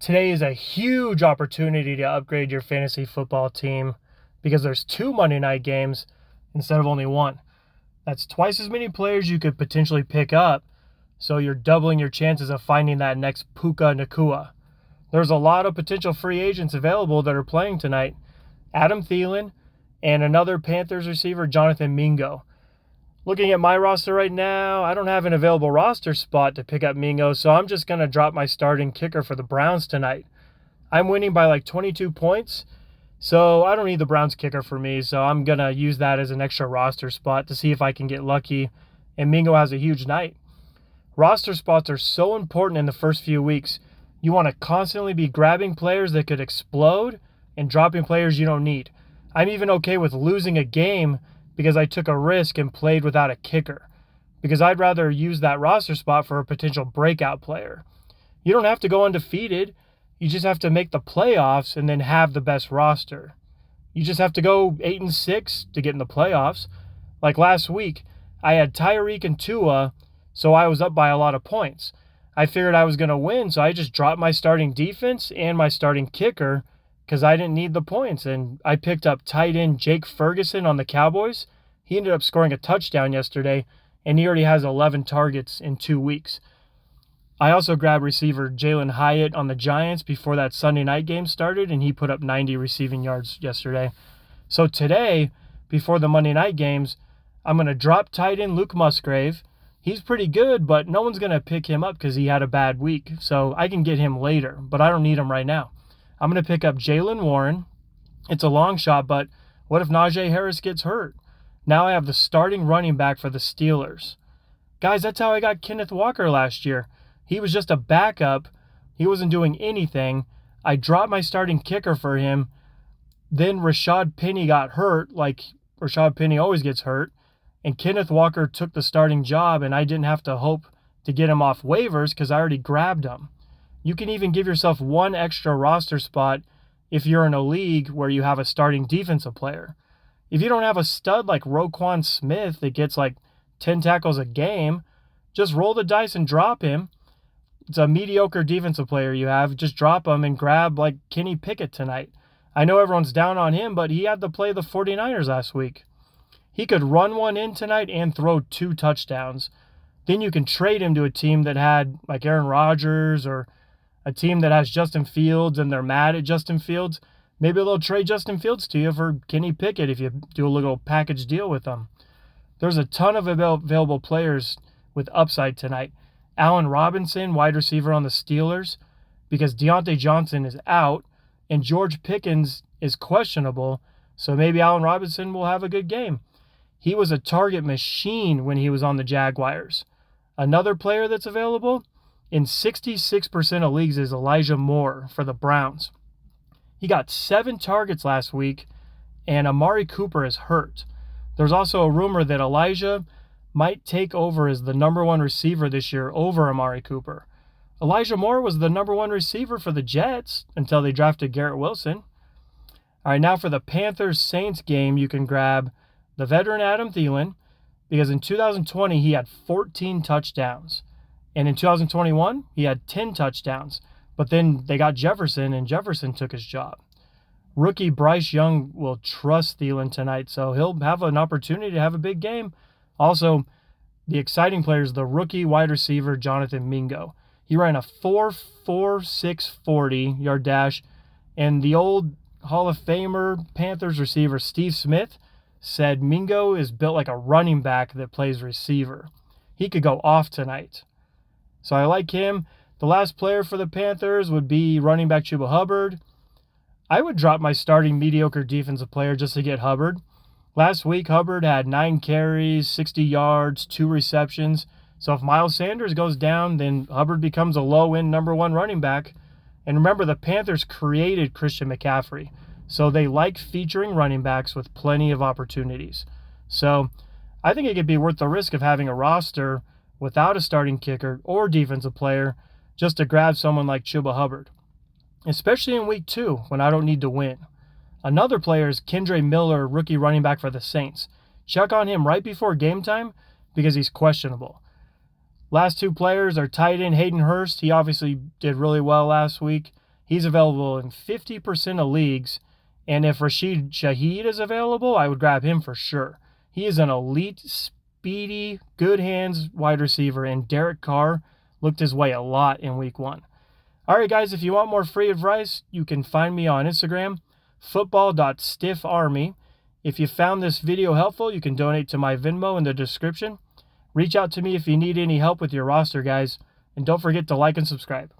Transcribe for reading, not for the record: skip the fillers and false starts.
Today is a huge opportunity to upgrade your fantasy football team because there's two Monday night games instead of only one. That's twice as many players you could potentially pick up, so you're doubling your chances of finding that next Puka Nakua. There's a lot of potential free agents available that are playing tonight. Adam Thielen and another Panthers receiver, Jonathan Mingo. Looking at my roster right now, I don't have an available roster spot to pick up Mingo, so I'm just going to drop my starting kicker for the Browns tonight. I'm winning by like 22 points, so I don't need the Browns kicker for me, so I'm going to use that as an extra roster spot to see if I can get lucky, and Mingo has a huge night. Roster spots are so important in the first few weeks. You want to constantly be grabbing players that could explode and dropping players you don't need. I'm even okay with losing a game because I took a risk and played without a kicker, because I'd rather use that roster spot for a potential breakout player. You don't have to go undefeated. You just have to make the playoffs and then have the best roster. You just have to go 8-6 to get in the playoffs. Like last week, I had Tyreek and Tua, so I was up by a lot of points. I figured I was going to win, so I just dropped my starting defense and my starting kicker because I didn't need the points. And I picked up tight end Jake Ferguson on the Cowboys. He ended up scoring a touchdown yesterday, and he already has 11 targets in 2 weeks. I also grabbed receiver Jalen Hyatt on the Giants before that Sunday night game started, and he put up 90 receiving yards yesterday. So today, before the Monday night games, I'm going to drop tight end Luke Musgrave. He's pretty good, but no one's going to pick him up because he had a bad week. So I can get him later, but I don't need him right now. I'm going to pick up Jaylen Warren. It's a long shot, but what if Najee Harris gets hurt? Now I have the starting running back for the Steelers. Guys, that's how I got Kenneth Walker last year. He was just a backup. He wasn't doing anything. I dropped my starting kicker for him. Then Rashad Penny got hurt, like Rashad Penny always gets hurt. And Kenneth Walker took the starting job, and I didn't have to hope to get him off waivers because I already grabbed him. You can even give yourself one extra roster spot if you're in a league where you have a starting defensive player. If you don't have a stud like Roquan Smith that gets like 10 tackles a game, just roll the dice and drop him. It's a mediocre defensive player you have. Just drop him and grab like Kenny Pickett tonight. I know everyone's down on him, but he had to play the 49ers last week. He could run one in tonight and throw 2 touchdowns. Then you can trade him to a team that had like Aaron Rodgers or a team that has Justin Fields and they're mad at Justin Fields. Maybe they'll trade Justin Fields to you for Kenny Pickett if you do a little package deal with them. There's a ton of available players with upside tonight. Allen Robinson, wide receiver on the Steelers, because Deontay Johnson is out and George Pickens is questionable, so maybe Allen Robinson will have a good game. He was a target machine when he was on the Jaguars. Another player that's available in 66% of leagues is Elijah Moore for the Browns. He got 7 targets last week, and Amari Cooper is hurt. There's also a rumor that Elijah might take over as the number 1 receiver this year over Amari Cooper. Elijah Moore was the number 1 receiver for the Jets until they drafted Garrett Wilson. All right, now for the Panthers-Saints game, you can grab the veteran Adam Thielen, because in 2020 he had 14 touchdowns. And in 2021, he had 10 touchdowns. But then they got Jefferson, and Jefferson took his job. Rookie Bryce Young will trust Thielen tonight, so he'll have an opportunity to have a big game. Also, the exciting player is the rookie wide receiver Jonathan Mingo. He ran a 4.46 40-yard dash, and the old Hall of Famer Panthers receiver Steve Smith said Mingo is built like a running back that plays receiver. He could go off tonight. So I like him. The last player for the Panthers would be running back Chuba Hubbard. I would drop my starting mediocre defensive player just to get Hubbard. Last week, Hubbard had 9 carries, 60 yards, 2 receptions. So if Miles Sanders goes down, then Hubbard becomes a low-end number 1 running back. And remember, the Panthers created Christian McCaffrey. So they like featuring running backs with plenty of opportunities. So I think it could be worth the risk of having a roster without a starting kicker or defensive player just to grab someone like Chuba Hubbard, especially in week 2 when I don't need to win. Another player is Kendre Miller, rookie running back for the Saints. Check on him right before game time because he's questionable. Last 2 players are tight end Hayden Hurst. He obviously did really well last week. He's available in 50% of leagues, and if Rashid Shaheed is available, I would grab him for sure. He is an elite, speedy, good hands wide receiver, and Derek Carr looked his way a lot in week 1. All right, guys, if you want more free advice, you can find me on Instagram, football.stiffarmy. If you found this video helpful, you can donate to my Venmo in the description. Reach out to me if you need any help with your roster, guys, and don't forget to like and subscribe.